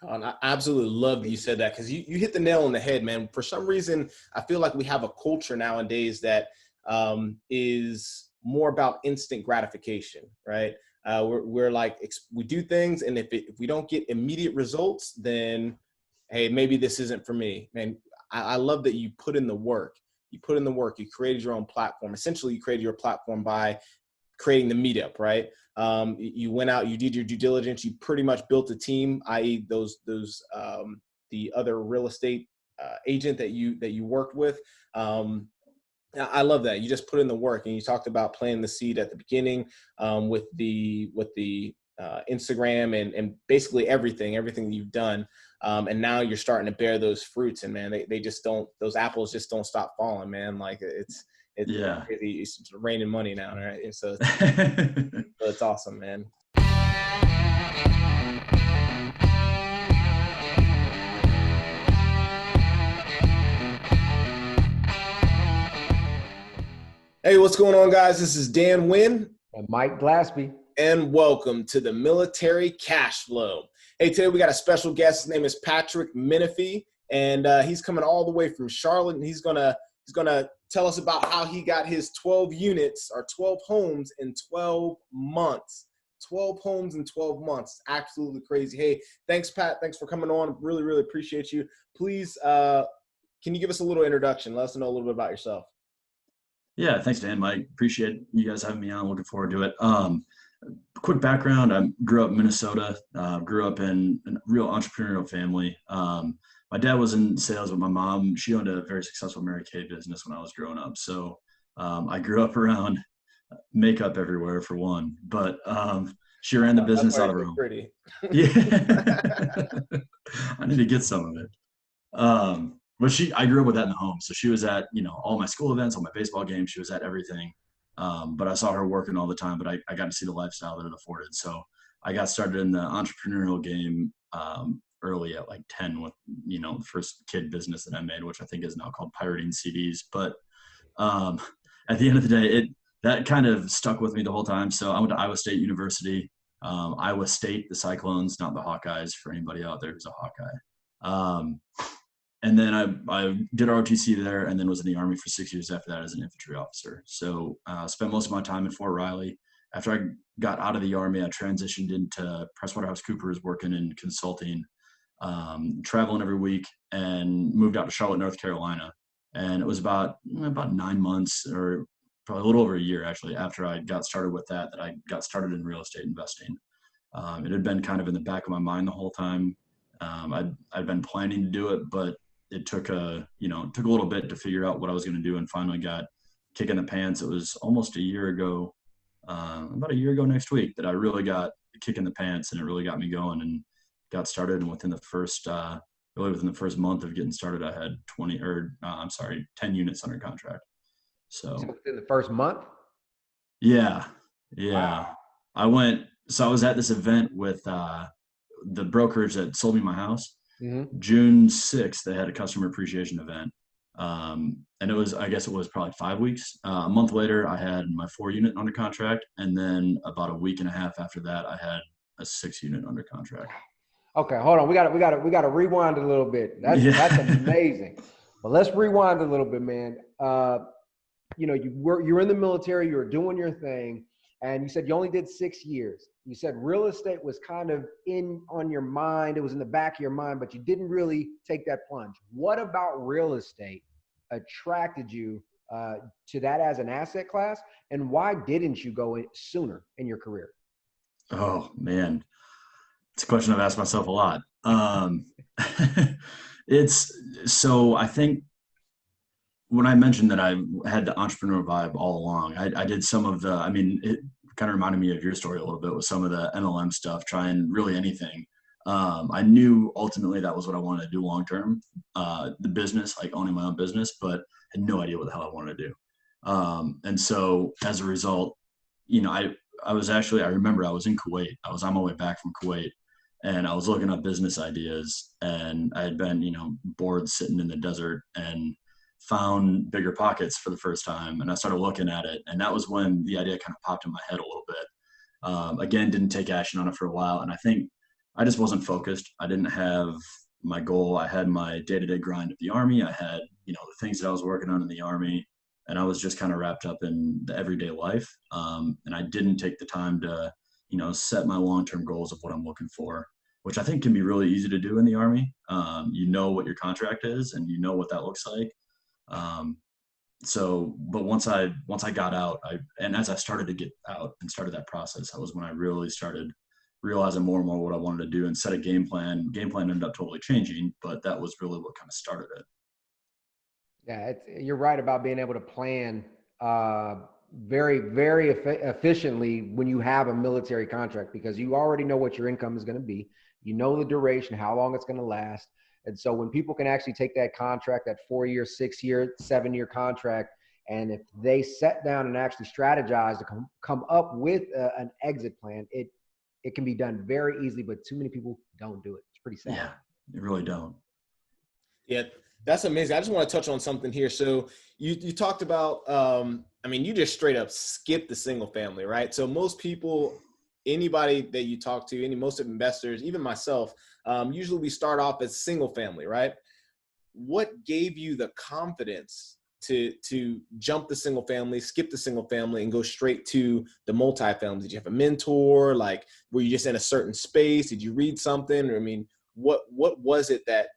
And I absolutely love that you said that, because you hit the nail on the head, man. For some reason, I feel like we have a culture nowadays that is more about instant gratification, right? We're like, we do things, and if we don't get immediate results, then hey, maybe this isn't for me, man. I love that you put in the work. You put in the work. You created your own platform. Essentially, you created your platform by creating the meetup, right? You went out, you did your due diligence, you pretty much built a team, i.e. the other real estate agent that you worked with. I love that. You just put in the work, and you talked about planting the seed at the beginning with the Instagram and basically everything that you've done. And now you're starting to bear those fruits, and man, they just don't, those apples just don't stop falling, man. Like it's raining money now, right? And so it's awesome, man. Hey, what's going on, guys? This is Dan Wynn and Mike Glaspie, and welcome to the Military Cash Flow. Hey, today we got a special guest. His name is Patrick Menefee, and he's coming all the way from Charlotte, and he's gonna tell us about how he got his 12 units or 12 homes in 12 months. 12 homes in 12 months. Absolutely crazy. Hey, thanks, Pat. Thanks for coming on. Really, really appreciate you. Please, can you give us a little introduction? Let us know a little bit about yourself. Yeah, thanks, Dan. Mike, appreciate you guys having me on. Looking forward to it. Quick background: I grew up in Minnesota. Grew up in a real entrepreneurial family. My dad was in sales, but my mom, she owned a very successful Mary Kay business when I was growing up. So I grew up around makeup everywhere, for one. But she ran the business out of her home. Pretty. Yeah, I need to get some of it. But I grew up with that in the home. So she was at, all my school events, all my baseball games. She was at everything. But I saw her working all the time, but I got to see the lifestyle that it afforded. So I got started in the entrepreneurial game early at like 10 with, the first kid business that I made, which I think is now called pirating CDs. But at the end of the day, that kind of stuck with me the whole time. So I went to Iowa State University. Iowa State, the Cyclones, not the Hawkeyes, for anybody out there who's a Hawkeye. And then I did ROTC there, and then was in the Army for 6 years after that as an infantry officer. So spent most of my time in Fort Riley. After I got out of the Army, I transitioned into PricewaterhouseCoopers, working in consulting, traveling every week, and moved out to Charlotte, North Carolina. And it was about 9 months, or probably a little over a year, actually, after I got started with that I got started in real estate investing. It had been kind of in the back of my mind the whole time. I'd been planning to do it, but it took a little bit to figure out what I was going to do, and finally got kick in the pants. It was almost a year ago, about a year ago next week, that I really got a kick in the pants, and it really got me going and got started. And within the first month of getting started, I had 10 units under contract. So within the first month? Yeah. Wow. I was at this event with the brokerage that sold me my house. Mm-hmm. June 6th, they had a customer appreciation event. And it was probably 5 weeks. A month later, I had my 4 unit under contract. And then about a week and a half after that, I had a 6 unit under contract. Okay, hold on. We got to rewind a little bit. That's amazing. But let's rewind a little bit, man. You're in the military, you were doing your thing, and you said you only did 6 years. You said real estate was kind of on your mind. It was in the back of your mind, but you didn't really take that plunge. What about real estate attracted you to that as an asset class? And why didn't you go in sooner in your career? Oh, man. It's a question I've asked myself a lot. I think when I mentioned that I had the entrepreneur vibe all along, I did some of it kind of reminded me of your story a little bit with some of the MLM stuff, trying really anything. I knew ultimately that was what I wanted to do long-term, the business, like owning my own business, but had no idea what the hell I wanted to do. And so as a result, I remember I was in Kuwait. I was on my way back from Kuwait, and I was looking up business ideas, and I had been, bored sitting in the desert, and found Bigger Pockets for the first time. And I started looking at it, and that was when the idea kind of popped in my head a little bit. Again, didn't take action on it for a while. And I think I just wasn't focused. I didn't have my goal. I had my day-to-day grind of the Army. I had, the things that I was working on in the Army, and I was just kind of wrapped up in the everyday life. And I didn't take the time to, set my long-term goals of what I'm looking for, which I think can be really easy to do in the Army. You know what your contract is, and you know what that looks like. But once I got out, and as I started to get out and started that process, that was when I really started realizing more and more what I wanted to do and set a game plan. Game plan ended up totally changing, but that was really what kind of started it. Yeah, you're right about being able to plan very, very efficiently when you have a military contract, because you already know what your income is going to be. You know the duration, how long it's going to last. And so when people can actually take that contract, that 4-year, 6-year, 7-year contract, and if they sit down and actually strategize to come up with an exit plan, it can be done very easily, but too many people don't do it. It's pretty sad. Yeah, they really don't. Yeah, that's amazing. I just want to touch on something here. So you talked about, you just straight up skipped the single family, right? So most people, anybody that you talk to, most of investors, even myself, usually we start off as single family, right? What gave you the confidence to jump the single family, skip the single family, and go straight to the multifamily? Did you have a mentor? Like, were you just in a certain space? Did you read something? Or, what was it that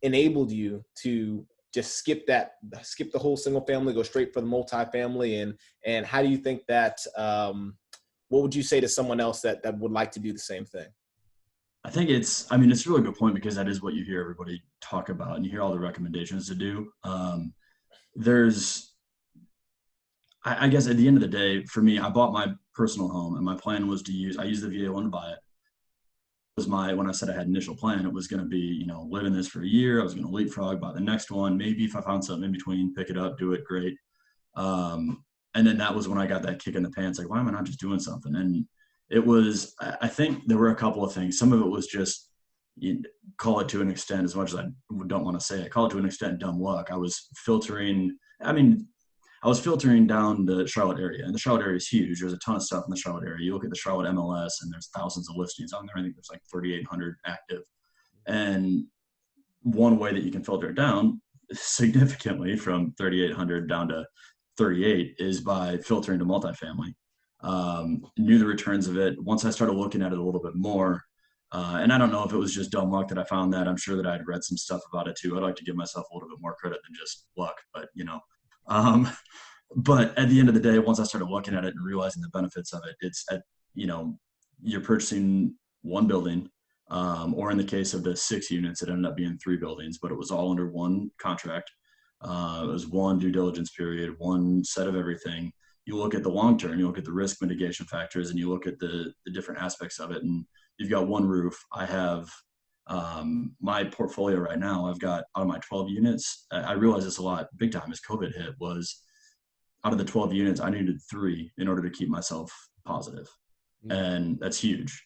enabled you to just skip the whole single family, go straight for the multifamily? And how do you think that, what would you say to someone else that would like to do the same thing? I think it's a really good point, because that is what you hear everybody talk about, and you hear all the recommendations to do. I guess at the end of the day, for me, I bought my personal home, and my plan was I used the VA loan to buy it. When I said I had initial plan, it was going to be, live in this for a year. I was going to leapfrog, buy the next one. Maybe if I found something in between, pick it up, do it, great. And then that was when I got that kick in the pants, like, why am I not just doing something? And it was, I think there were a couple of things. Some of it was just, call it to an extent, as much as I don't want to say it, call it to an extent dumb luck. I was filtering down the Charlotte area, and the Charlotte area is huge. There's a ton of stuff in the Charlotte area. You look at the Charlotte MLS, and there's thousands of listings on there. I think there's like 3,800 active. And one way that you can filter it down significantly from 3,800 down to 38 is by filtering to multifamily. Knew the returns of it. Once I started looking at it a little bit more, and I don't know if it was just dumb luck that I found that. I'm sure that I'd read some stuff about it too. I'd like to give myself a little bit more credit than just luck, but but at the end of the day, once I started looking at it and realizing the benefits of it, it's you're purchasing one building, or in the case of the 6 units, it ended up being 3 buildings, but it was all under one contract. It was one due diligence period, one set of everything. You look at the long term, you look at the risk mitigation factors, and you look at the different aspects of it. And you've got one roof. I have my portfolio right now. I've got, out of my 12 units, I realized this a lot big time as COVID hit, was out of the 12 units, I needed 3 in order to keep myself positive. And that's huge.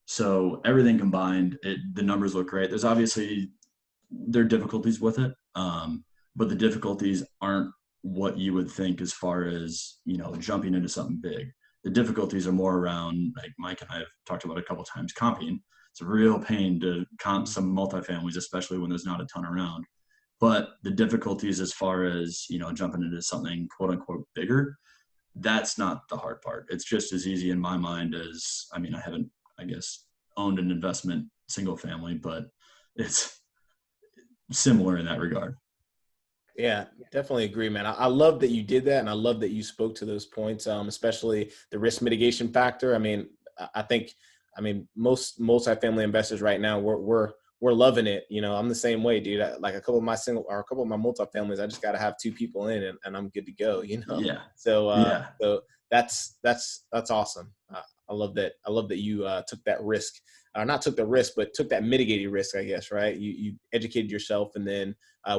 So everything combined, the numbers look great. There are difficulties with it. But the difficulties aren't what you would think as far as, jumping into something big. The difficulties are more around, like Mike and I have talked about a couple of times, comping. It's a real pain to comp some multifamilies, especially when there's not a ton around. But the difficulties as far as, jumping into something quote unquote bigger, that's not the hard part. It's just as easy in my mind as, I haven't, owned an investment single family, but it's similar in that regard. Yeah, definitely agree, man. I love that you did that, and I love that you spoke to those points, especially the risk mitigation factor. I think most multifamily investors right now, we're loving it. I'm the same way, dude. Like a couple of my multifamilies, I just got to have 2 people in, and I'm good to go. Yeah. So that's awesome. I love that. I love that you took that risk, not took the risk, but took that mitigated risk, I guess, right? You educated yourself and then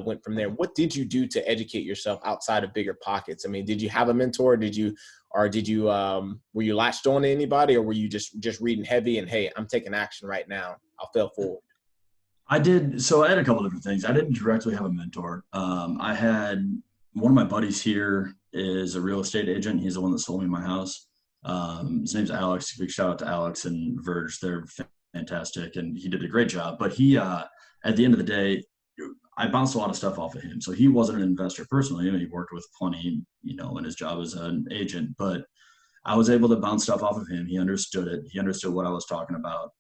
went from there. What did you do to educate yourself outside of Bigger Pockets? Did you have a mentor? Were you latched on to anybody, or were you just reading heavy and, hey, I'm taking action right now, I'll fail forward? I did. So I had a couple different things. I didn't directly have a mentor. I had one of my buddies here is a real estate agent. He's the one that sold me my house. His name's Alex. Big shout out to Alex and Verge. They're fantastic, and he did a great job. But he, at the end of the day, I bounced a lot of stuff off of him. So he wasn't an investor personally. I mean, he worked with plenty, in his job as an agent, but I was able to bounce stuff off of him. He understood it. He understood what I was talking about.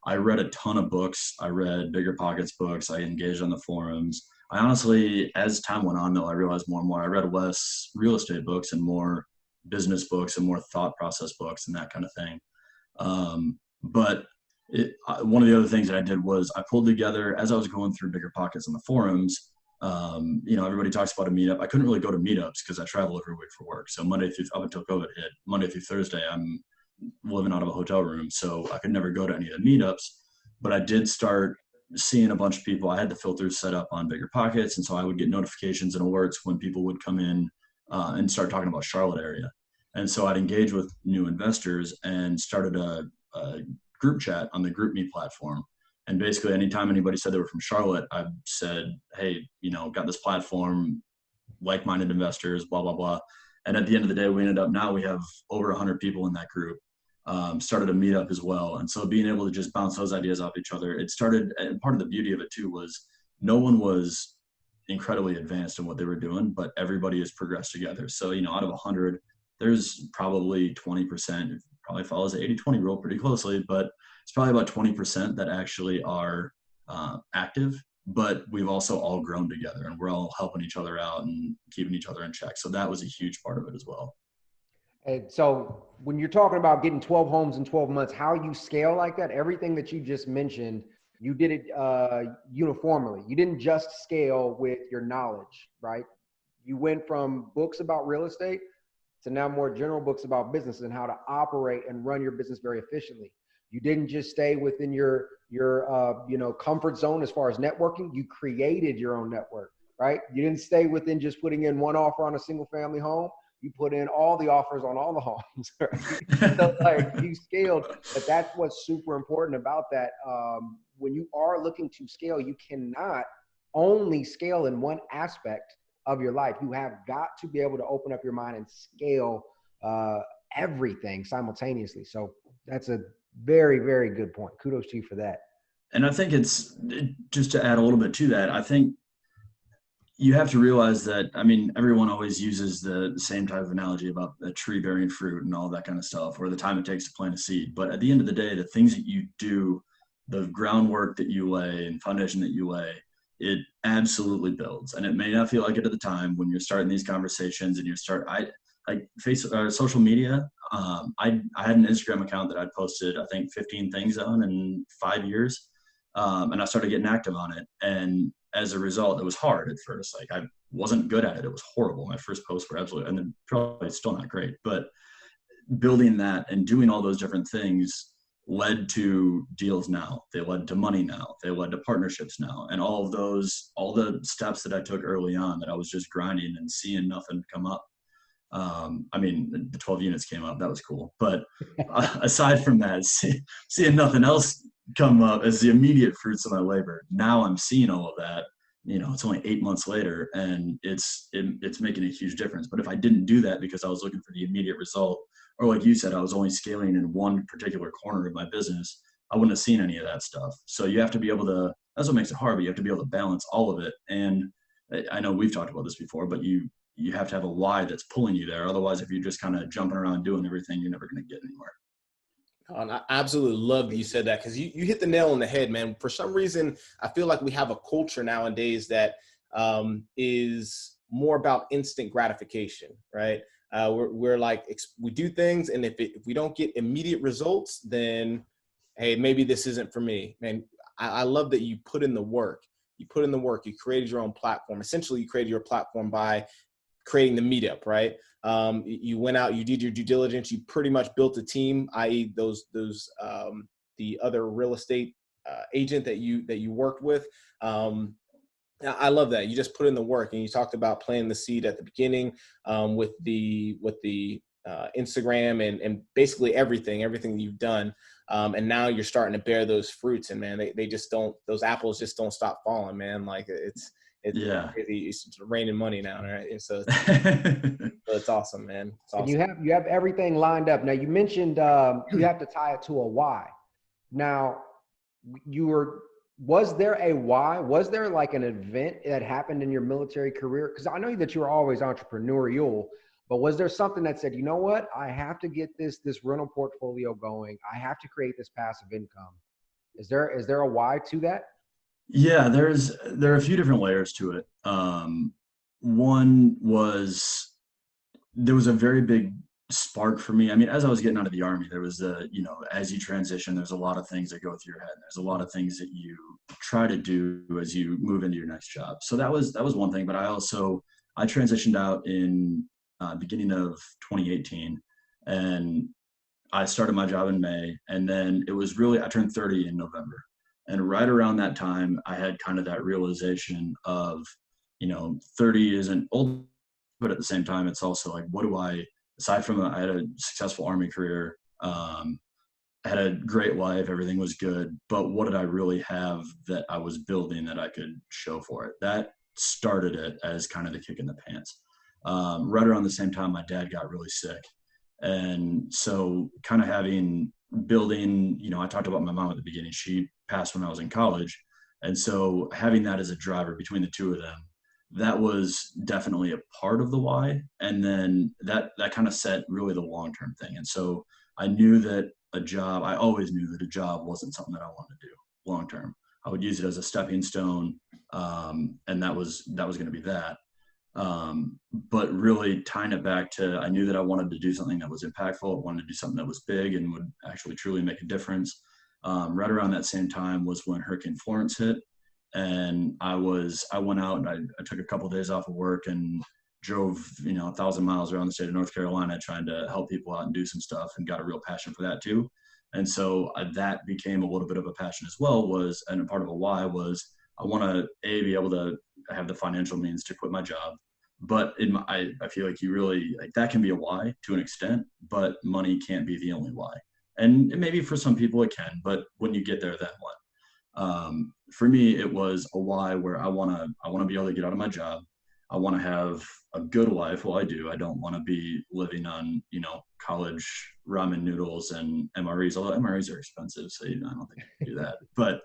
I read a ton of books. I read Bigger Pockets books. I engaged on the forums. I honestly, as time went on, though, I realized more and more. I read less real estate books and more business books and more thought process books and that kind of thing. But one of the other things that I did was I pulled together, as I was going through Bigger Pockets on the forums, everybody talks about a meetup. I couldn't really go to meetups because I travel every week for work. So up until COVID hit, Monday through Thursday, I'm living out of a hotel room. So I could never go to any of the meetups, but I did start seeing a bunch of people. I had the filters set up on Bigger Pockets. And so I would get notifications and alerts when people would come in and start talking about Charlotte area. And so I'd engage with new investors and started a group chat on the GroupMe platform. And basically anytime anybody said they were from Charlotte, I said, hey, got this platform, like-minded investors, blah, blah, blah. And at the end of the day, we have over 100 people in that group, started a meetup as well. And so being able to just bounce those ideas off each other, it started, and part of the beauty of it too was no one was incredibly advanced in what they were doing, but everybody has progressed together. So, out of 100, there's probably 20%, probably follows the 80-20 rule pretty closely, but it's probably about 20% that actually are active, but we've also all grown together and we're all helping each other out and keeping each other in check. So that was a huge part of it as well. And so when you're talking about getting 12 homes in 12 months, how you scale like that, everything that you just mentioned, you did it uniformly. You didn't just scale with your knowledge, right? You went from books about real estate to now more general books about business and how to operate and run your business very efficiently. You didn't just stay within your comfort zone as far as networking. You created your own network, right? You didn't stay within just putting in one offer on a single family home. You put in all the offers on all the homes, right? So you scaled, but that's what's super important about that. When you are looking to scale, you cannot only scale in one aspect of your life. You have got to be able to open up your mind and scale everything simultaneously. So that's a very, very good point. Kudos to you for that. And I think it's just to add a little bit to that. I think you have to realize that, everyone always uses the same type of analogy about a tree bearing fruit and all that kind of stuff, or the time it takes to plant a seed. But at the end of the day, the things that you do, the groundwork that you lay and foundation that you lay, it absolutely builds. And it may not feel like it at the time when you're starting these conversations and social media. I had an Instagram account that I'd posted, I think 15 things on in 5 years. And I started getting active on it. And as a result, it was hard at first. I wasn't good at it. It was horrible. My first posts were absolutely, and then probably still not great, but building that and doing all those different things led to deals now. They led to money now. They led to partnerships now. And all the steps that I took early on that I was just grinding and seeing nothing come up. The 12 units came up. That was cool. But aside from that, seeing nothing else come up as the immediate fruits of my labor. Now I'm seeing all of that. It's only 8 months later, and it's making a huge difference. But if I didn't do that because I was looking for the immediate result, or like you said, I was only scaling in one particular corner of my business, I wouldn't have seen any of that stuff. So you have to be able to, that's what makes it hard, but you have to be able to balance all of it. And I know we've talked about this before, but you have to have a why that's pulling you there. Otherwise, if you're just kind of jumping around doing everything, you're never going to get anywhere. And I absolutely love that you said that, because you hit the nail on the head, man. For some reason, I feel like we have a culture nowadays that is more about instant gratification, right? We're like, we do things, and if we don't get immediate results, then, hey, maybe this isn't for me. Man, I love that you put in the work. You put in the work. You created your own platform. Essentially, you created your platform by creating the meetup, right? You went out, you did your due diligence, you pretty much built a team, i.e. the other real estate agent that you worked with. I love that. You just put in the work, and you talked about planting the seed at the beginning with the Instagram and basically everything that you've done. And now you're starting to bear those fruits, and man, they just don't, those apples just don't stop falling, man. Like it's raining money now, right? And so it's awesome, man. It's awesome. And you have everything lined up. Now you mentioned you have to tie it to a why. Now, was there a why? Was there like an event that happened in your military career? Because I know that you were always entrepreneurial, but was there something that said, you know what, I have to get this rental portfolio going. I have to create this passive income. Is there a why to that? Yeah, there are a few different layers to it. One was, there was a very big spark for me. I mean, as I was getting out of the Army, there was as you transition, there's a lot of things that go through your head. There's a lot of things that you try to do as you move into your next job. So that was one thing. But I transitioned out in beginning of 2018, and I started my job in May, and then I turned 30 in November. And right around that time, I had kind of that realization of, 30 isn't old, but at the same time, it's also like, aside from I had a successful Army career, I had a great life, everything was good, but what did I really have that I was building that I could show for it? That started it as kind of the kick in the pants. Right around the same time, my dad got really sick. And so kind of building, I talked about my mom at the beginning, she passed when I was in college. And so having that as a driver between the two of them, that was definitely a part of the why. And then that kind of set really the long-term thing. And so I knew that I always knew that a job wasn't something that I wanted to do long-term. I would use it as a stepping stone. And that was going to be that. But really tying it back to, I knew that I wanted to do something that was impactful. I wanted to do something that was big and would actually truly make a difference. Right around that same time was when Hurricane Florence hit. And I went out and I took a couple of days off of work and drove, 1,000 miles around the state of North Carolina, trying to help people out and do some stuff, and got a real passion for that too. And so that became a little bit of a passion as well, and a part of a why was, I want to be able to have the financial means to quit my job. But I feel like you really, like, that can be a why to an extent, but money can't be the only why. And maybe for some people it can, but when you get there, then what? For me, it was a why where I want to be able to get out of my job. I want to have a good life. Well, I do. I don't want to be living on, college ramen noodles and MREs, although MREs are expensive. So, I don't think I can do that. But,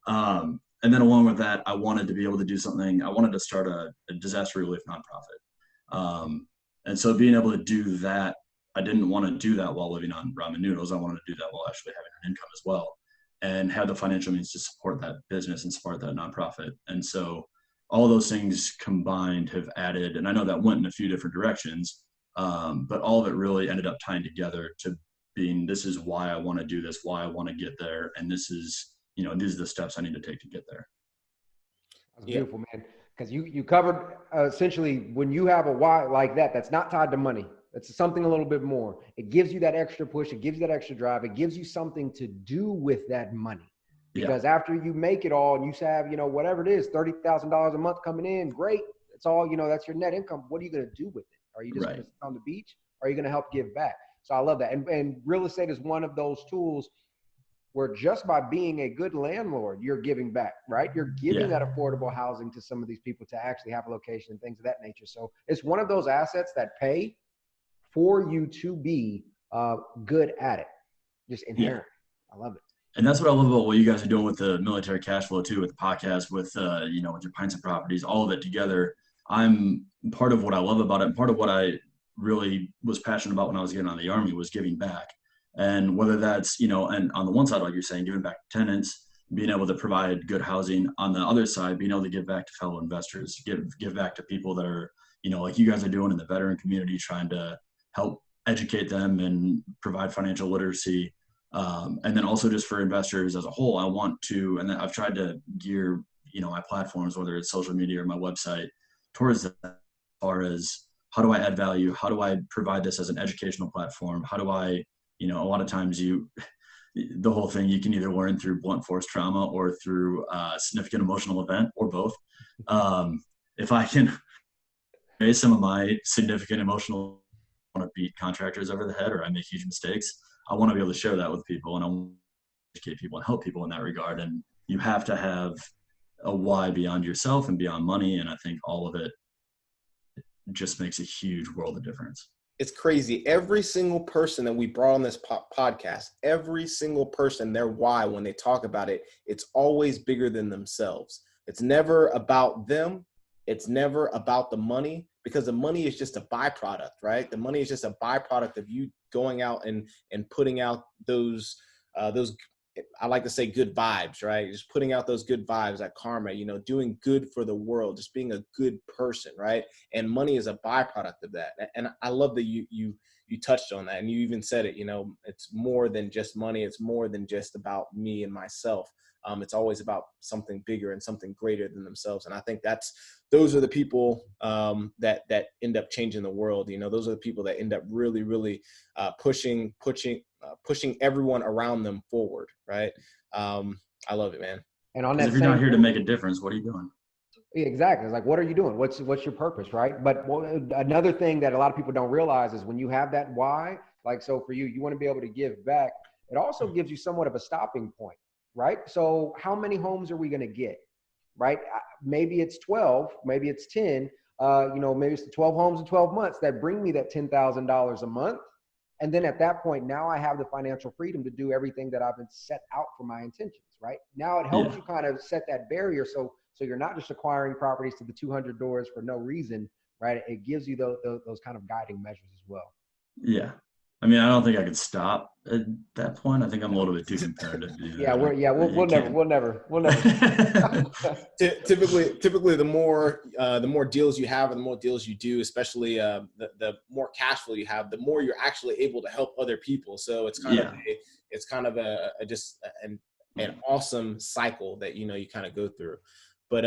and then along with that, I wanted to be able to do something. I wanted to start a disaster relief nonprofit. And so being able to do that, I didn't want to do that while living on ramen noodles. I wanted to do that while actually having an income as well, and have the financial means to support that business and support that nonprofit. And so all those things combined have added, and I know that went in a few different directions, but all of it really ended up tying together to being, this is why I want to do this, why I want to get there. And this is, these are the steps I need to take to get there. That's beautiful, man. Because you covered essentially, when you have a why like that, that's not tied to money. It's something a little bit more. It gives you that extra push. It gives you that extra drive. It gives you something to do with that money. Because after you make it all and you have, whatever it is, $30,000 a month coming in, great. It's all, that's your net income. What are you going to do with it? Are you just going to sit on the beach? Or are you going to help give back? So I love that. And real estate is one of those tools where just by being a good landlord, you're giving back, right? You're giving that affordable housing to some of these people to actually have a location and things of that nature. So it's one of those assets that pay for you to be good at it, just inherent. I love it. And that's what I love about what you guys are doing with the military cash flow too, with the podcast, with with your Pints and Properties, all of it together. I'm part of what I love about it. And part of what I really was passionate about when I was getting out of the Army was giving back. And whether that's, and on the one side, like you're saying, giving back to tenants, being able to provide good housing. On the other side, being able to give back to fellow investors, give back to people that are, like you guys are doing in the veteran community, trying to help educate them and provide financial literacy. And then also just for investors as a whole, I want to, and I've tried to gear, my platforms, whether it's social media or my website, towards that, as far as how do I add value? How do I provide this as an educational platform? How do I, a lot of times the whole thing, you can either learn through blunt force trauma or through a significant emotional event, or both. If I can raise some of my significant emotional, I want to beat contractors over the head, or I make huge mistakes, I want to be able to share that with people, and I want to educate people and help people in that regard. And you have to have a why beyond yourself and beyond money. And I think all of it just makes a huge world of difference. It's crazy. Every single person that we brought on this podcast, every single person, their why, when they talk about it, it's always bigger than themselves. It's never about them. It's never about the money, because the money is just a byproduct, right? The money is just a byproduct of you going out and putting out those, I like to say, good vibes, right? Just putting out those good vibes, like karma, doing good for the world, just being a good person, right? And money is a byproduct of that. And I love that you touched on that, and you even said it. It's more than just money. It's more than just about me and myself. It's always about something bigger and something greater than themselves. And I think those are the people that end up changing the world. Those are the people that end up really, really pushing everyone around them forward, right? I love it, man. And on Because that, if you're not here to make a difference, what are you doing? Yeah, exactly. It's like, what are you doing? What's your purpose, right? But another thing that a lot of people don't realize is when you have that why, like, so for you want to be able to give back. It also gives you somewhat of a stopping point, right? So how many homes are we going to get, right? Maybe it's 12, maybe it's 10, maybe it's the 12 homes in 12 months that bring me that $10,000 a month. And then at that point, now I have the financial freedom to do everything that I've been set out for my intentions, right? Now it helps you kind of set that barrier. So you're not just acquiring properties to the 200 doors for no reason, right? It gives you those kind of guiding measures as well. Yeah. I mean, I don't think I could stop at that point. I think I'm a little bit too competitive to do that. We'll never. Typically, the more deals you have, or the more deals you do, especially the more cash flow you have, the more you're actually able to help other people. So it's kind of an awesome cycle that you kind of go through. But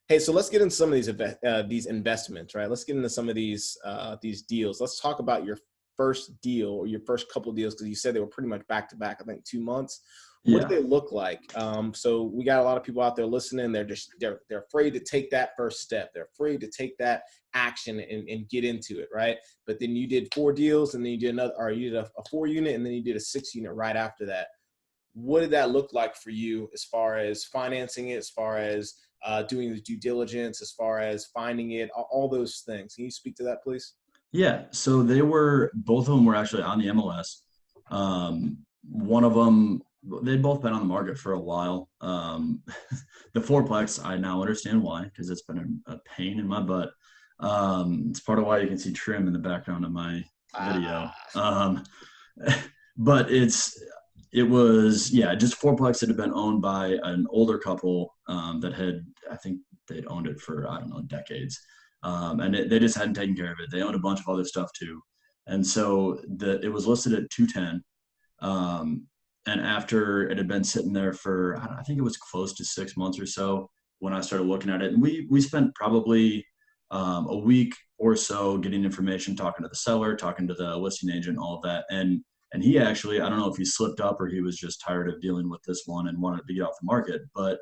hey, so let's get into some of these investments, right? Let's get into some of these deals. Let's talk about your first deal, or your first couple of deals, because you said they were pretty much back to back, I think 2 months. What do they look like? So we got a lot of people out there listening. They're afraid to take that first step. They're afraid to take that action and get into it, right? But then you did 4 deals, and then you did you did a 4 unit, and then you did a 6 unit right after that. What did that look like for you, as far as financing it, as far as doing the due diligence, as far as finding it, all those things? Can you speak to that, please? Yeah. So both of them were actually on the MLS. One of them, they'd both been on the market for a while. The fourplex, I now understand why, because it's been a pain in my butt. It's part of why you can see trim in the background of my video. But it was just fourplex that had been owned by an older couple I think they'd owned it for, I don't know, decades. And they just hadn't taken care of it. They owned a bunch of other stuff too. And so it was listed at 210. And after it had been sitting there for, I think it was close to 6 months or so when I started looking at it. And we spent probably a week or so getting information, talking to the seller, talking to the listing agent, all of that. And he actually, I don't know if he slipped up or he was just tired of dealing with this one and wanted to get off the market, but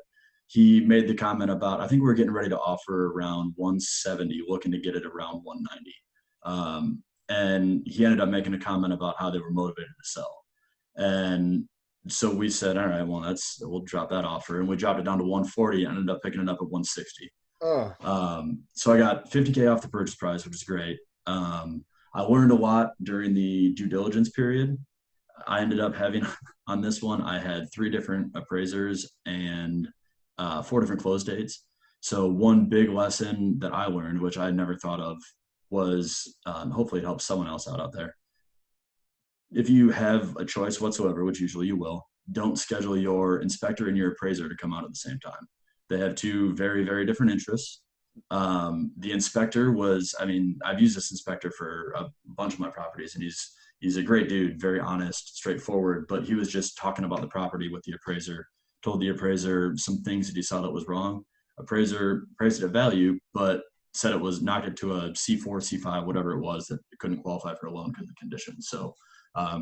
he made the comment about, I think we were getting ready to offer around 170, looking to get it around 190. And he ended up making a comment about how they were motivated to sell. And so we said, all right, well, we'll drop that offer. And we dropped it down to 140 and ended up picking it up at 160. So I got $50K off the purchase price, which is great. I learned a lot during the due diligence period. I ended up having, on this one, I had 3 different appraisers and 4 different close dates. So one big lesson that I learned, which I had never thought of, was hopefully it helps someone else out there. If you have a choice whatsoever, which usually you will, don't schedule your inspector and your appraiser to come out at the same time. They have 2 very, very different interests. The inspector I've used this inspector for a bunch of my properties, and he's a great dude, very honest, straightforward, but he was just talking about the property with the appraiser, told the appraiser some things that he saw that was wrong. Appraiser appraised it at value, but said it was knocked it to a C4, C5, whatever it was, that it couldn't qualify for a loan because of the conditions. So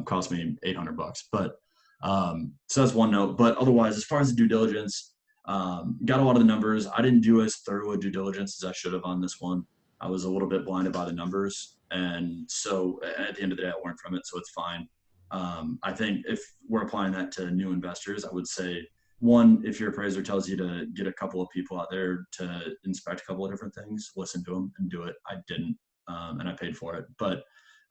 cost me $800. But so that's one note. But otherwise, as far as the due diligence, got a lot of the numbers. I didn't do as thorough a due diligence as I should have on this one. I was a little bit blinded by the numbers. And so at the end of the day, I learned from it. So it's fine. I think if we're applying that to new investors, I would say, one, if your appraiser tells you to get a couple of people out there to inspect a couple of different things, listen to them and do it. I didn't, and I paid for it. But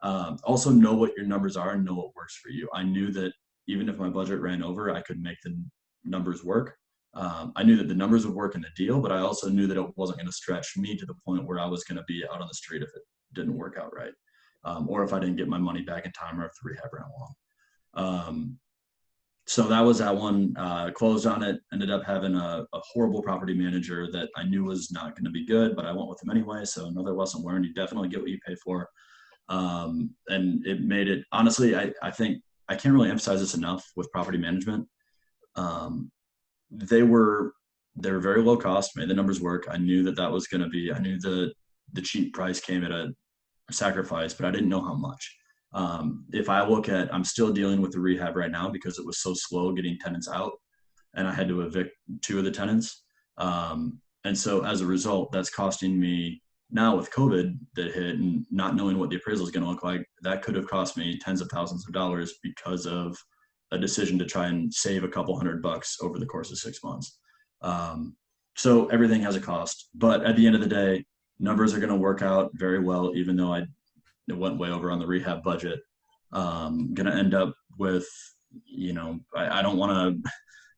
Also know what your numbers are and know what works for you. I knew that even if my budget ran over, I could make the numbers work. I knew that the numbers would work in the deal, but I also knew that it wasn't going to stretch me to the point where I was going to be out on the street if it didn't work out right, or if I didn't get my money back in time, or if the rehab ran long. So that was that one. Closed on it. Ended up having a horrible property manager that I knew was not going to be good, but I went with him anyway. So another lesson learned. You definitely get what you pay for. And it made it, honestly, I think I can't really emphasize this enough with property management. They were very low cost, made the numbers work. I knew that was going to be, I knew the cheap price came at a sacrifice, but I didn't know how much. If I look at, I'm still dealing with the rehab right now because it was so slow getting tenants out, and I had to evict 2 of the tenants. And so as a result, that's costing me now with COVID that hit and not knowing what the appraisal is going to look like. That could have cost me tens of thousands of dollars because of a decision to try and save a couple $100 over the course of 6 months. So everything has a cost, but at the end of the day, numbers are going to work out very well, even though it went way over on the rehab budget. Going to end up with, I don't want to,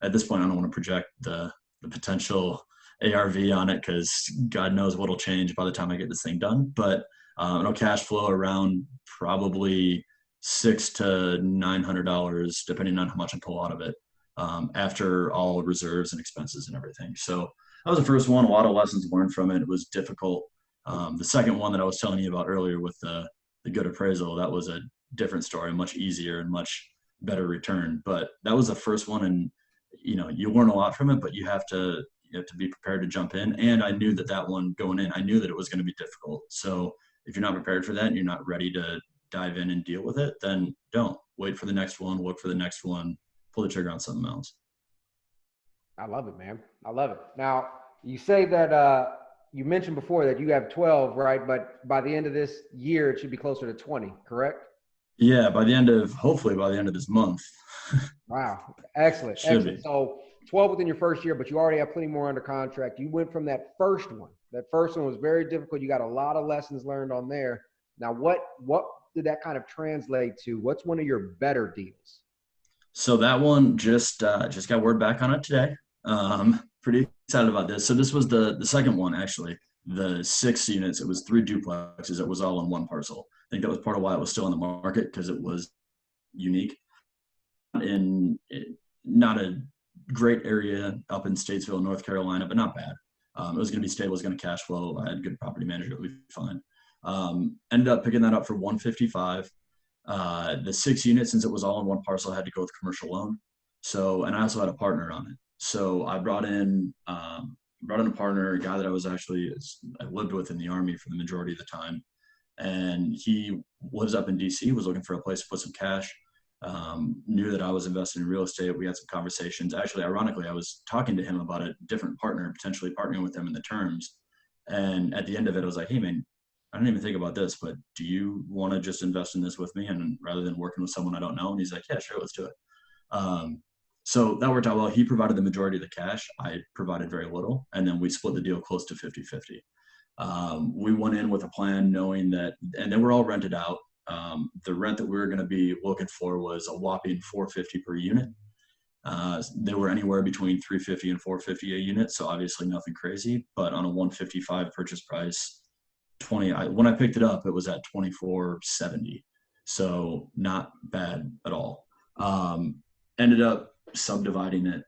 at this point, I don't want to project the potential ARV on it because God knows what'll change by the time I get this thing done. But it'll cash flow around probably $600 to $900, depending on how much I pull out of it, after all reserves and expenses and everything. So that was the first one. A lot of lessons learned from it. It was difficult. The second one that I was telling you about earlier with the good appraisal, that was a different story, much easier and much better return. But that was the first one, and you learn a lot from it, but you have to be prepared to jump in. And I knew that one going in, I knew that it was going to be difficult. So if you're not prepared for that and you're not ready to dive in and deal with it, then don't. Wait for the next one, look for the next one, pull the trigger on something else. I love it, man. I love it. Now, you say that you mentioned before that you have 12, right? But by the end of this year, it should be closer to 20, correct? Yeah, hopefully by the end of this month. Wow. Excellent. Should be. So 12 within your first year, but you already have plenty more under contract. You went from that first one. That first one was very difficult. You got a lot of lessons learned on there. Now, what did that kind of translate to? What's one of your better deals? So that one just got word back on it today. Pretty excited about this. So this was the second one, actually. The 6 units, it was 3 duplexes. It was all on one parcel. I think that was part of why it was still on the market, because it was unique. Not a great area up in Statesville, North Carolina, but not bad. It was going to be stable. It was going to cash flow. I had a good property manager. It would be fine. Ended up picking that up for $155. The 6 units, since it was all in one parcel, I had to go with commercial loan. So, and I also had a partner on it. So I brought in a partner, a guy that I lived with in the Army for the majority of the time. And he lives up in DC, was looking for a place to put some cash. Knew that I was investing in real estate. We had some conversations. Actually, ironically, I was talking to him about a different partner, potentially partnering with him in the terms. And at the end of it, I was like, hey, man, I didn't even think about this, but do you want to just invest in this with me? And rather than working with someone I don't know? And he's like, yeah, sure, let's do it. So that worked out well. He provided the majority of the cash. I provided very little. And then we split the deal close to 50-50. We went in with a plan knowing that, and then we're all rented out. The rent that we were going to be looking for was a whopping $450 per unit. They were anywhere between $350 and $450 a unit. So obviously nothing crazy, but on a $155 purchase price, when I picked it up, it was at $24.70. So not bad at all. Ended up subdividing it,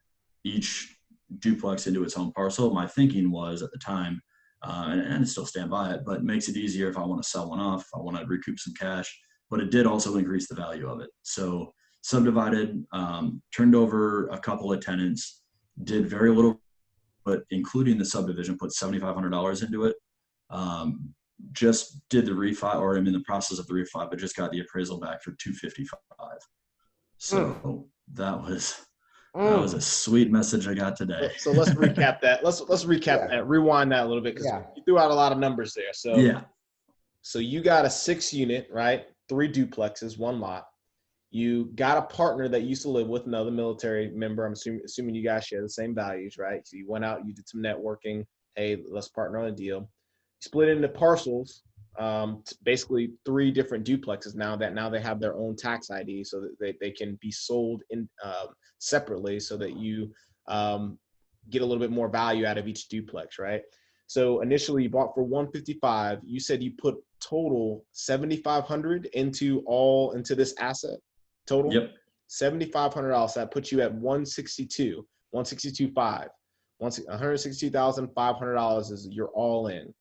each duplex, into its own parcel. My thinking was at the time, and I still stand by it, but it makes it easier if I want to sell one off, if I want to recoup some cash, but it did also increase the value of it. So subdivided, turned over a couple of tenants, did very little, but including the subdivision, put $7,500 into it. Just did the refi, or I'm in the process of the refi, but just got the appraisal back for $255. So that was a sweet message I got today. So let's recap that. Let's recap that. Rewind that a little bit, because you threw out a lot of numbers there. So you got a 6 unit, right? 3 duplexes, 1 lot. You got a partner that used to live with another military member. I'm assuming you guys share the same values, right? So you went out, you did some networking. Hey, let's partner on a deal. You split it into parcels, basically 3 different duplexes now they have their own tax ID, so that they can be sold in separately, so that you get a little bit more value out of each duplex, right? So initially you bought for 155. You said you put total 7,500 into this asset total. Yep. $7,500. That puts you at 162,500. $162,500 is your all in.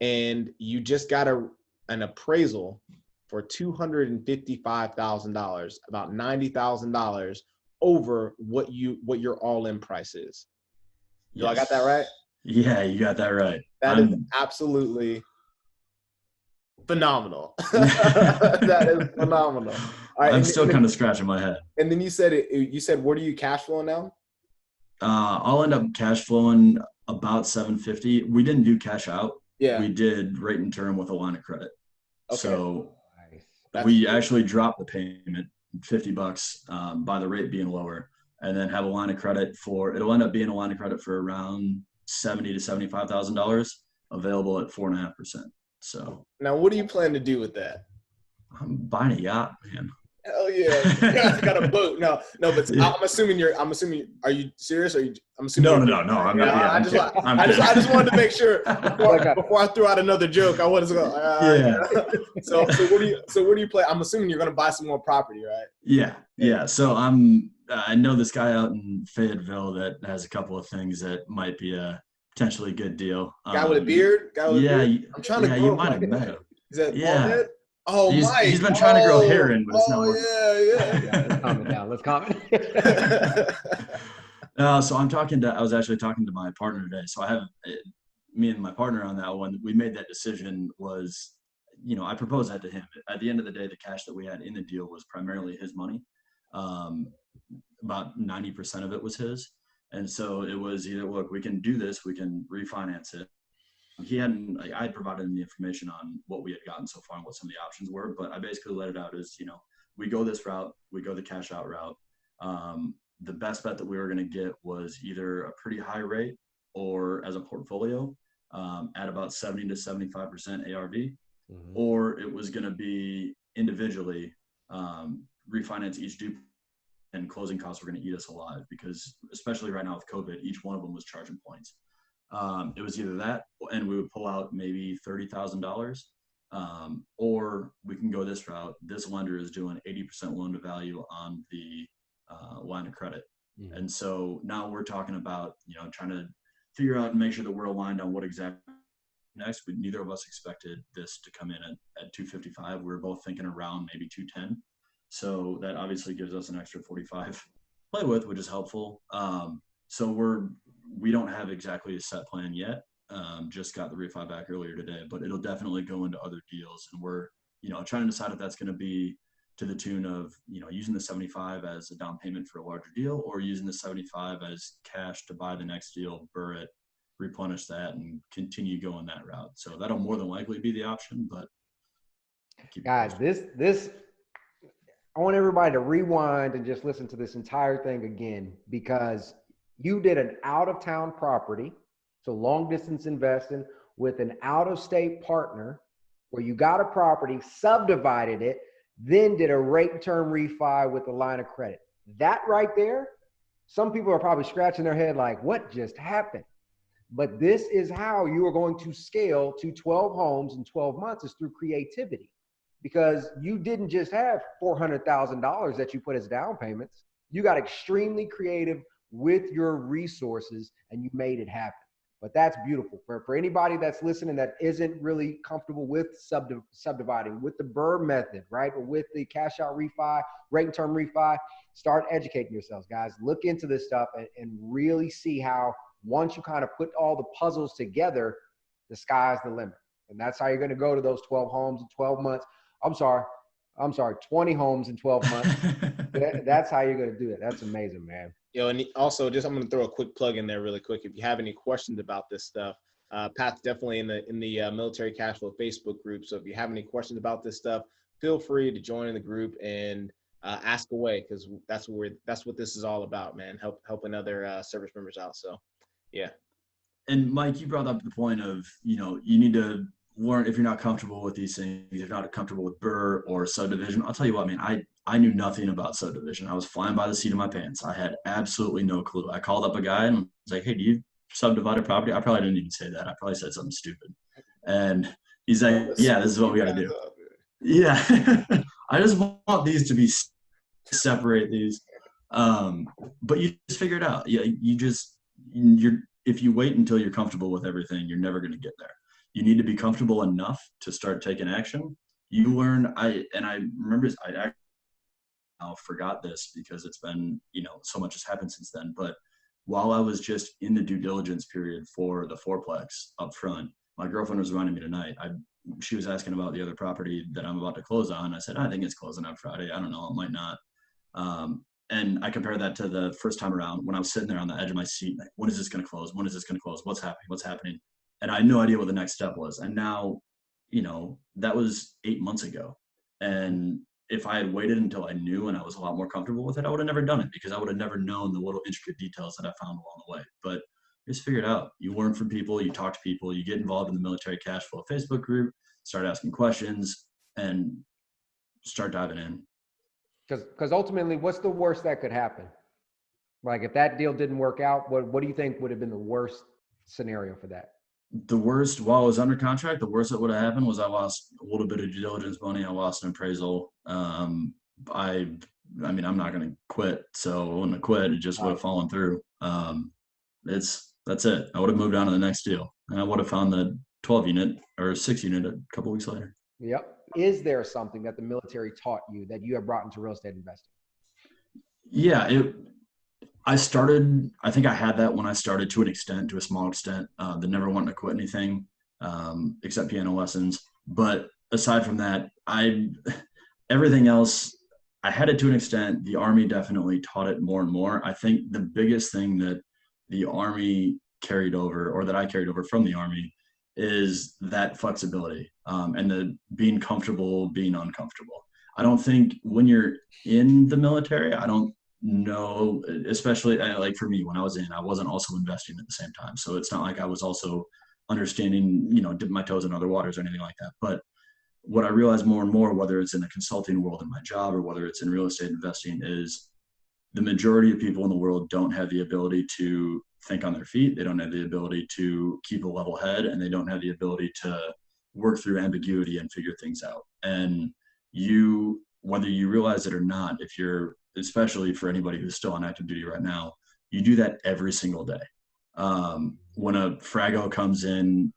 And you just got an appraisal for $255,000, about $90,000 over what your all in price is. Do I got that right? Yeah, you got that right. That is absolutely phenomenal. That is phenomenal. All right, I'm still kind of scratching my head. And then you said what are you cash flowing now? I'll end up cash flowing about $750. We didn't do cash out. Yeah. We did rate and term with a line of credit. Okay. So That's we actually dropped the payment $50 by the rate being lower, and then have a line of credit it'll end up being a line of credit for around $70,000 to $75,000, available at 4.5%. So now, what do you plan to do with that? I'm buying a yacht, man. Hell yeah! You guys got a boat. No, but yeah. I'm assuming. Are you serious? I'm assuming. No. I'm not. Yeah, I just wanted to make sure before I threw out another joke. I wasn't going. So what do you play? I'm assuming you're going to buy some more property, right? Yeah. So I know this guy out in Fayetteville that has a couple of things that might be a potentially good deal. Guy with a beard. Beard? I'm trying to grow. You might have met him. Is that bald? Oh, Mike. He's been trying to grow hair in, but it's not working. Yeah. Let's calm it down. Let's calm it. So I was actually talking to my partner today. So I have me and my partner on that one. We made that decision was, I proposed that to him. At the end of the day, the cash that we had in the deal was primarily his money. About 90% of it was his. And so it was either, look, we can do this, we can refinance it. I had provided him the information on what we had gotten so far and what some of the options were, but I basically let it out as, we go this route, we go the cash out route. The best bet that we were going to get was either a pretty high rate or as a portfolio at about 70 to 75% ARV, or it was going to be individually refinance each duplex, and closing costs were going to eat us alive, because especially right now with COVID, each one of them was charging points. It was either that, and we would pull out maybe $30,000, or we can go this route. This lender is doing 80% loan to value on the line of credit. And so now we're talking about, trying to figure out and make sure that we're aligned on what exactly next. But neither of us expected this to come in at 255. We were both thinking around maybe 210. So that obviously gives us an extra 45 to play with, which is helpful. So we don't have exactly a set plan yet. Just got the refi back earlier today, but it'll definitely go into other deals. And we're, trying to decide if that's going to be to the tune of, using the 75 as a down payment for a larger deal, or using the 75 as cash to buy the next deal, burr it, replenish that, and continue going that route. So that'll more than likely be the option, but guys, I want everybody to rewind and just listen to this entire thing again, because you did an out-of-town property, so long-distance investing with an out-of-state partner, where you got a property, subdivided it, then did a rate and term refi with a line of credit. That right there, some people are probably scratching their head like, what just happened? But this is how you are going to scale to 12 homes in 12 months, is through creativity. Because you didn't just have $400,000 that you put as down payments. You got extremely creative with your resources and you made it happen. But that's beautiful. For anybody that's listening that isn't really comfortable with subdividing, with the BRRRR method, right? Or with the cash out refi, rate and term refi, start educating yourselves, guys. Look into this stuff and really see how, once you kind of put all the puzzles together, the sky's the limit. And that's how you're going to go to those 12 homes in 12 months. I'm sorry, 20 homes in 12 months. That's how you're going to do it. That's amazing, man. And also, I'm going to throw a quick plug in there really quick. If you have any questions about this stuff, Pat's definitely in the Military Cashflow Facebook group. So if you have any questions about this stuff, feel free to join in the group and ask away, because that's what this is all about, man. Helping other service members out. So, yeah. And Mike, you brought up the point of, you need to Warren, if you're not comfortable with these things, if you're not comfortable with BRRRR or subdivision, I'll tell you what, man, I knew nothing about subdivision. I was flying by the seat of my pants. I had absolutely no clue. I called up a guy and was like, hey, do you subdivide a property? I probably didn't even say that. I probably said something stupid. And he's like, yeah, this is what we got to do. Yeah. I just want these to be separate these. But you just figure it out. Yeah, if you wait until you're comfortable with everything, you're never going to get there. You need to be comfortable enough to start taking action. You learn, I remember, I forgot this because it's been, so much has happened since then. But while I was just in the due diligence period for the fourplex up front, my girlfriend was reminding me tonight. She was asking about the other property that I'm about to close on. I said, I think it's closing on Friday. I don't know, it might not. And I compare that to the first time around when I was sitting there on the edge of my seat, like, when is this going to close? When is this going to close? What's happening? What's happening? And I had no idea what the next step was. And now, that was 8 months ago. And if I had waited until I knew and I was a lot more comfortable with it, I would have never done it because I would have never known the little intricate details that I found along the way. But just figure it out. You learn from people, you talk to people, you get involved in the Military Cashflow Facebook group, start asking questions, and start diving in. Because ultimately, what's the worst that could happen? Like if that deal didn't work out, what do you think would have been the worst scenario for that? The worst, while I was under contract, the worst that would have happened was I lost a little bit of due diligence money. I lost an appraisal. I'm not going to quit. So I wouldn't have quit. It just would have fallen through. That's it. I would have moved on to the next deal and I would have found the 12 unit or 6 unit a couple weeks later. Yep. Is there something that the military taught you that you have brought into real estate investing? Yeah, I think I had that when I started to a small extent, the never wanting to quit anything, except piano lessons. But aside from that, everything else, I had it to an extent. The Army definitely taught it more and more. I think the biggest thing that the Army carried over, or that I carried over from the Army, is that flexibility, and the being comfortable, being uncomfortable. I don't think when you're in the military, I don't know, especially like for me, when I was in, I wasn't also investing at the same time. So it's not like I was also understanding, dipping my toes in other waters or anything like that. But what I realized more and more, whether it's in the consulting world in my job or whether it's in real estate investing, is the majority of people in the world don't have the ability to think on their feet. They don't have the ability to keep a level head, and they don't have the ability to work through ambiguity and figure things out. And whether you realize it or not, if you're, especially for anybody who's still on active duty right now, you do that every single day. When a frago comes in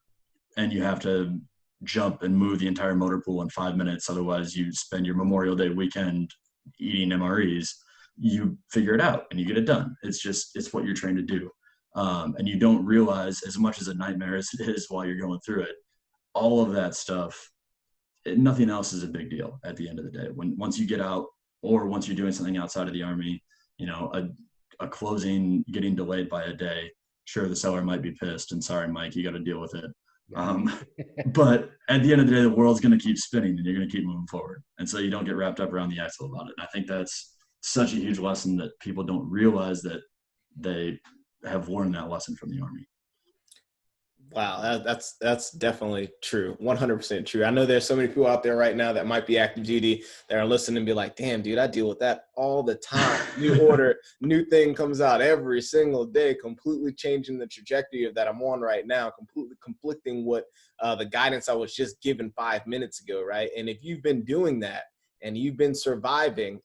and you have to jump and move the entire motor pool in 5 minutes, otherwise you spend your Memorial Day weekend eating MREs, you figure it out and you get it done. It's what you're trained to do. And you don't realize, as much as a nightmare as it is while you're going through it, all of that stuff, nothing else is a big deal at the end of the day. Once you get out, or once you're doing something outside of the Army, a closing getting delayed by a day, sure, the seller might be pissed and sorry, Mike, you got to deal with it. But at the end of the day, the world's going to keep spinning and you're going to keep moving forward. And so you don't get wrapped up around the axle about it. And I think that's such a huge lesson that people don't realize that they have learned that lesson from the Army. Wow, that's definitely true. 100% true. I know there's so many people out there right now that might be active duty that are listening and be like, damn, dude, I deal with that all the time. New order, new thing comes out every single day, completely changing the trajectory of that I'm on right now, completely conflicting what the guidance I was just given 5 minutes ago, right? And if you've been doing that and you've been surviving,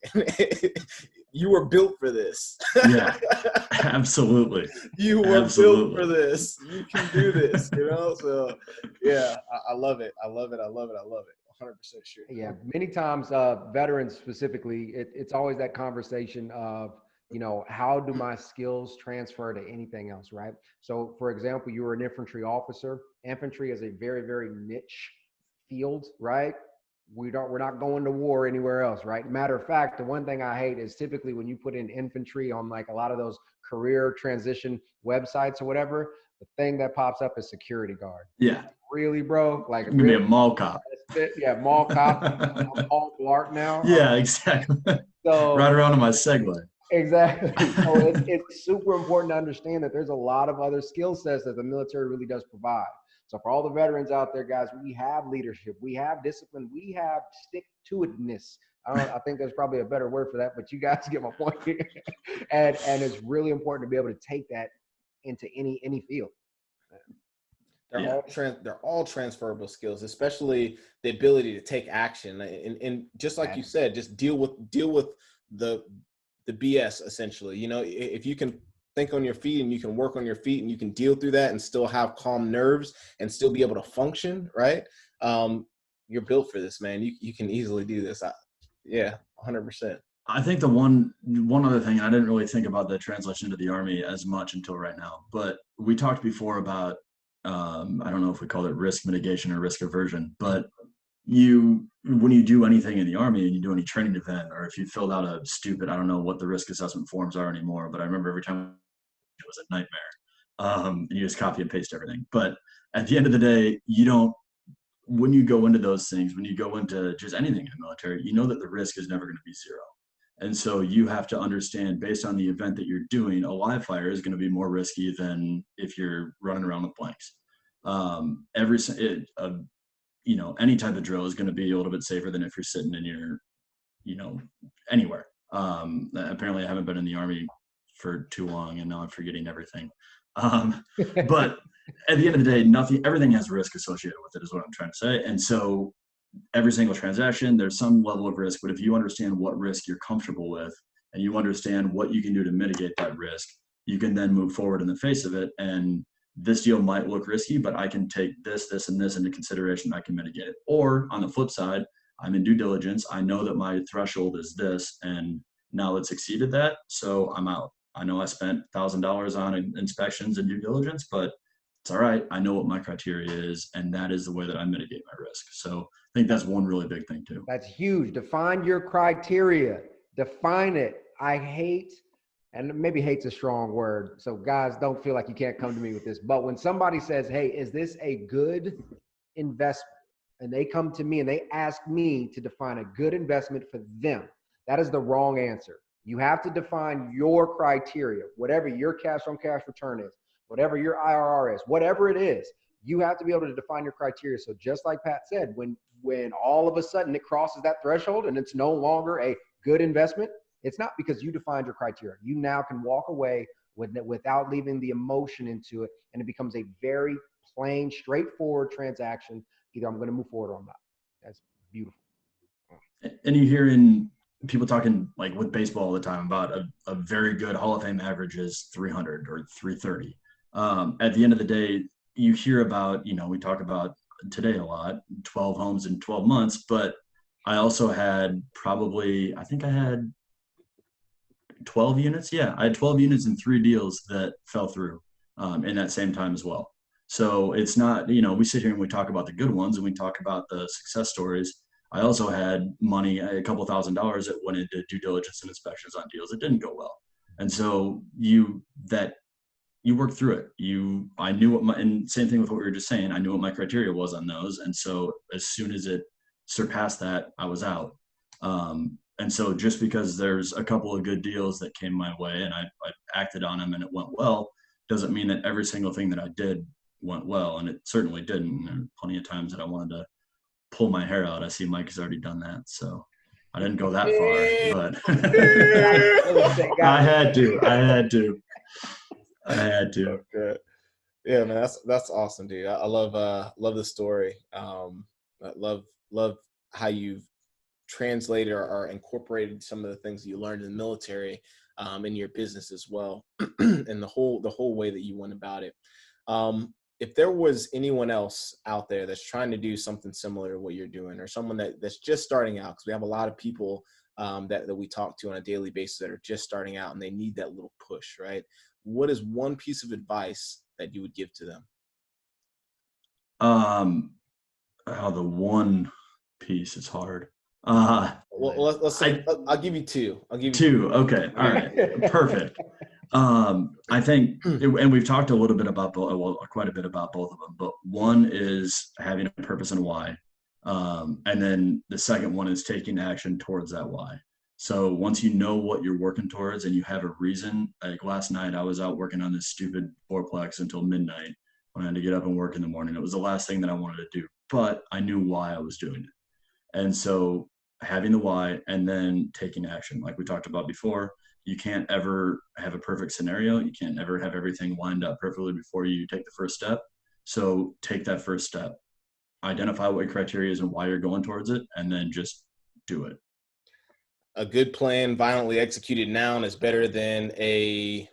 you were built for this. Yeah, absolutely. You were built for this. You can do this, So, yeah, I love it. I love it. 100% sure. Yeah, many times, veterans specifically, it's always that conversation of, how do my skills transfer to anything else, right? So, for example, you were an infantry officer. Infantry is a very, very niche field, right? We're not going to war anywhere else, right? Matter of fact, the one thing I hate is typically when you put in infantry on like a lot of those career transition websites or whatever, the thing that pops up is security guard. Yeah. Really, bro? Like you really, be a mall cop. Yeah, mall cop. I'm Paul Clark now. Yeah, exactly. So right around on my Segway. Exactly. So it's super important to understand that there's a lot of other skill sets that the military really does provide. So for all the veterans out there, guys, we have leadership, we have discipline, we have stick-to-itness. I think there's probably a better word for that, but you guys get my point here. and it's really important to be able to take that into any field. They're all transferable skills, especially the ability to take action. And just like you said, just deal with the BS essentially. You know, if you can think on your feet and you can work on your feet and you can deal through that and still have calm nerves and still be able to function, right? You're built for this, man. You can easily do this. 100%. I think the one other thing, I didn't really think about the translation to the Army as much until right now, but we talked before about, I don't know if we call it risk mitigation or risk aversion, but when you do anything in the Army and you do any training event, or if you filled out a stupid, I don't know what the risk assessment forms are anymore, but I remember every time it was a nightmare. And you just copy and paste everything. But at the end of the day, when you go into those things, when you go into just anything in the military, you know that the risk is never going to be zero. And so you have to understand, based on the event that you're doing, a live fire is going to be more risky than if you're running around with blanks. Any type of drill is going to be a little bit safer than if you're sitting in your, anywhere. Apparently I haven't been in the Army for too long and now I'm forgetting everything. But at the end of the day, everything has risk associated with it is what I'm trying to say. And so every single transaction, there's some level of risk, but if you understand what risk you're comfortable with and you understand what you can do to mitigate that risk, you can then move forward in the face of it. And this deal might look risky, but I can take this, and this into consideration. I can mitigate it. Or on the flip side, I'm in due diligence. I know that my threshold is this, and now it's exceeded that, so I'm out. I know I spent $1,000 on inspections and due diligence, but it's all right. I know what my criteria is, and that is the way that I mitigate my risk. So I think that's one really big thing too. That's huge. Define your criteria. Define it. I hate, and maybe hate's a strong word, so guys, don't feel like you can't come to me with this, but when somebody says, hey, is this a good investment? And they come to me and they ask me to define a good investment for them. That is the wrong answer. You have to define your criteria, whatever your cash on cash return is, whatever your IRR is, whatever it is, you have to be able to define your criteria. So just like Pat said, when all of a sudden it crosses that threshold and it's no longer a good investment, it's not because you defined your criteria. You now can walk away without leaving the emotion into it, and it becomes a very plain, straightforward transaction. Either I'm going to move forward or I'm not. That's beautiful. And you hear in people talking like with baseball all the time about a very good Hall of Fame average is 300 or 330. At the end of the day, you hear about, we talk about today a lot, 12 homes in 12 months, but I also had I think I had 12 units. Yeah, I had 12 units in 3 deals that fell through in that same time as well. So it's not, we sit here and we talk about the good ones and we talk about the success stories. I also had money, a couple $1,000s that went into due diligence and inspections on deals that didn't go well. And so you work through it. I knew and same thing with what we were just saying, I knew what my criteria was on those. And so as soon as it surpassed that, I was out. And so just because there's a couple of good deals that came my way and I acted on them and it went well, doesn't mean that every single thing that I did went well. And it certainly didn't. There were plenty of times that I wanted to pull my hair out. I see Mike has already done that. So I didn't go that far, but I had to. Okay. Yeah, man, that's awesome, dude. I love the story. I love how you've translated or incorporated some of the things that you learned in the military in your business as well, and the whole way that you went about it. If there was anyone else out there that's trying to do something similar to what you're doing, or someone that's just starting out, because we have a lot of people that we talk to on a daily basis that are just starting out and they need that little push, right? What is one piece of advice that you would give to them? The one piece is hard. Well, let's say I'll give you two. Two. Okay. All right. Perfect. I think, and we've talked a little bit about quite a bit about both of them, but one is having a purpose and why. And then the second one is taking action towards that why. So once you know what you're working towards and you have a reason, like last night I was out working on this stupid fourplex until midnight when I had to get up and work in the morning. It was the last thing that I wanted to do, but I knew why I was doing it. And so having the why and then taking action, like we talked about before, you can't ever have a perfect scenario. You can't ever have everything lined up perfectly before you take the first step. So take that first step, identify what your criteria is and why you're going towards it, and then just do it. A good plan violently executed now is better than a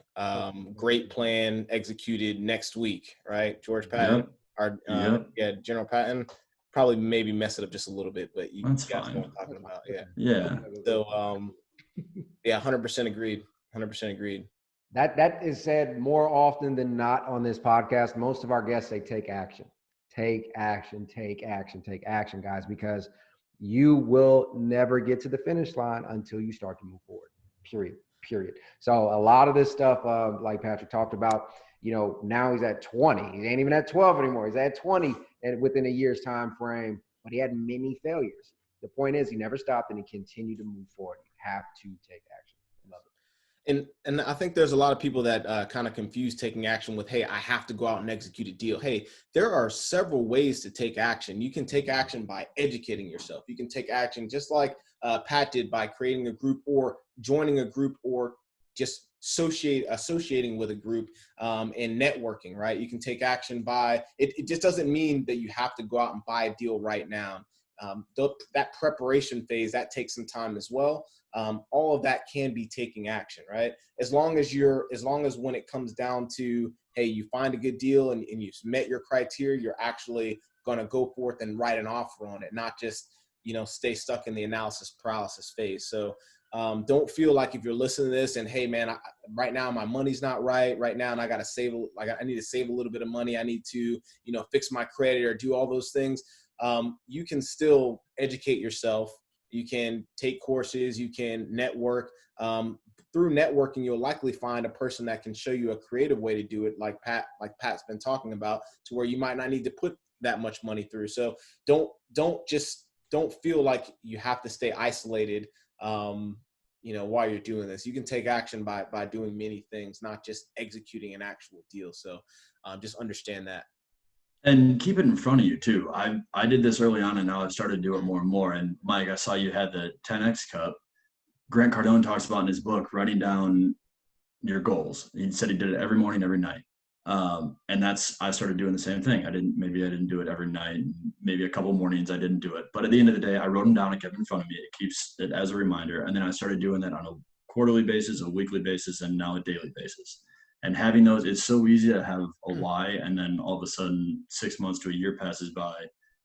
great plan executed next week, right? George Patton, General Patton, probably maybe mess it up just a little bit, but you That's guys fine. know what I'm talking about. Yeah. So, 100% agreed. 100% agreed. That is said more often than not on this podcast. Most of our guests say take action. Take action, take action, take action, guys, because you will never get to the finish line until you start to move forward. Period. So a lot of this stuff, like Patrick talked about, now he's at 20. He ain't even at 12 anymore. He's at 20 and within a year's time frame, but he had many failures. The point is he never stopped and he continued to move forward. You have to take action. Love it. And I think there's a lot of people that kind of confuse taking action with, hey, I have to go out and execute a deal. Hey, there are several ways to take action. You can take action by educating yourself. You can take action just like Pat did by creating a group or joining a group or just associating with a group and networking, right? You can take action by, it just doesn't mean that you have to go out and buy a deal right now. That preparation phase, that takes some time as well. All of that can be taking action, right? As long as when it comes down to, hey, you find a good deal and you've met your criteria, you're actually going to go forth and write an offer on it, not just, stay stuck in the analysis paralysis phase. So don't feel like if you're listening to this and, hey, man, right now my money's not right now, and I got to save, I need to save a little bit of money. I need to, fix my credit or do all those things. You can still educate yourself. You can take courses, you can network. Through networking, you'll likely find a person that can show you a creative way to do it, like Pat's been talking about, to where you might not need to put that much money through. So don't feel like you have to stay isolated, while you're doing this. You can take action by doing many things, not just executing an actual deal. So just understand that. And keep it in front of you too. I did this early on and now I've started to do it more and more. And Mike, I saw you had the 10X Cup. Grant Cardone talks about in his book, writing down your goals. He said he did it every morning, every night. And I started doing the same thing. I didn't do it every night. Maybe a couple mornings I didn't do it. But at the end of the day, I wrote them down and kept it in front of me. It keeps it as a reminder. And then I started doing that on a quarterly basis, a weekly basis, and now a daily basis. And having those, it's so easy to have a why, and then all of a sudden 6 months to a year passes by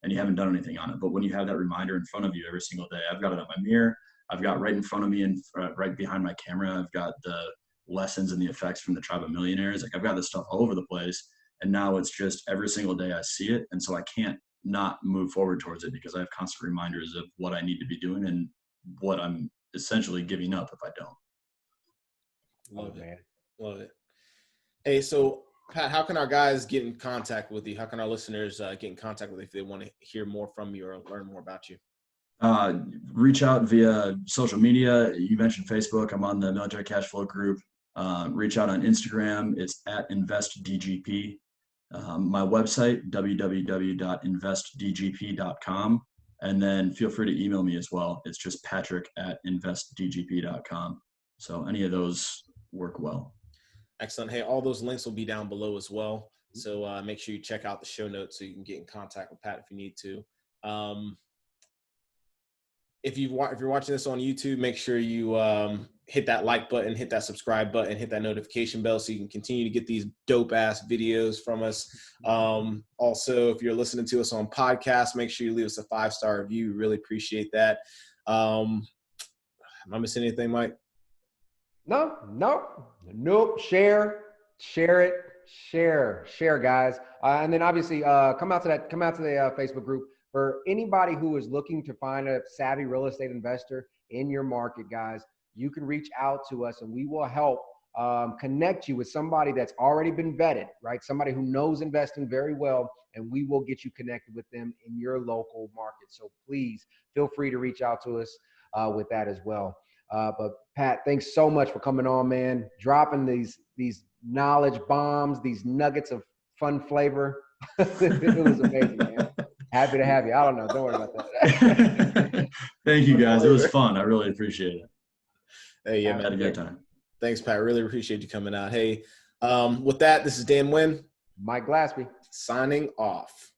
and you haven't done anything on it. But when you have that reminder in front of you every single day, I've got it on my mirror, I've got right in front of me and right behind my camera, I've got the lessons and the effects from the Tribe of Millionaires. Like I've got this stuff all over the place. And now it's just every single day I see it. And so I can't not move forward towards it because I have constant reminders of what I need to be doing and what I'm essentially giving up if I don't. Love it. Love it. Hey, so Pat, how can our guys get in contact with you? How can our listeners get in contact with you if they want to hear more from you or learn more about you? Reach out via social media. You mentioned Facebook. I'm on the Military Cashflow group. Reach out on Instagram. It's at InvestDGP. My website, www.investdgp.com. And then feel free to email me as well. It's just patrick@investdgp.com. So any of those work well. Excellent. Hey, all those links will be down below as well. So make sure you check out the show notes so you can get in contact with Pat if you need to. If you're watching this on YouTube, make sure you hit that like button, hit that subscribe button, hit that notification bell so you can continue to get these dope ass videos from us. Also, if you're listening to us on podcast, make sure you leave us a 5-star review. We really appreciate that. Am I missing anything, Mike? Nope. Share it, guys. And then obviously come out to the Facebook group. For anybody who is looking to find a savvy real estate investor in your market, guys, you can reach out to us and we will help connect you with somebody that's already been vetted, right? Somebody who knows investing very well, and we will get you connected with them in your local market. So please feel free to reach out to us with that as well. But Pat, thanks so much for coming on, man. Dropping these knowledge bombs, these nuggets of fun flavor. It was amazing, man. Happy to have you. I don't know. Don't worry about that. Thank you, guys. It was fun. I really appreciate it. Hey, yeah, I had a good time. Thanks, Pat. Really appreciate you coming out. Hey, with that, this is Dan Wynn. Mike Glaspie. Signing off.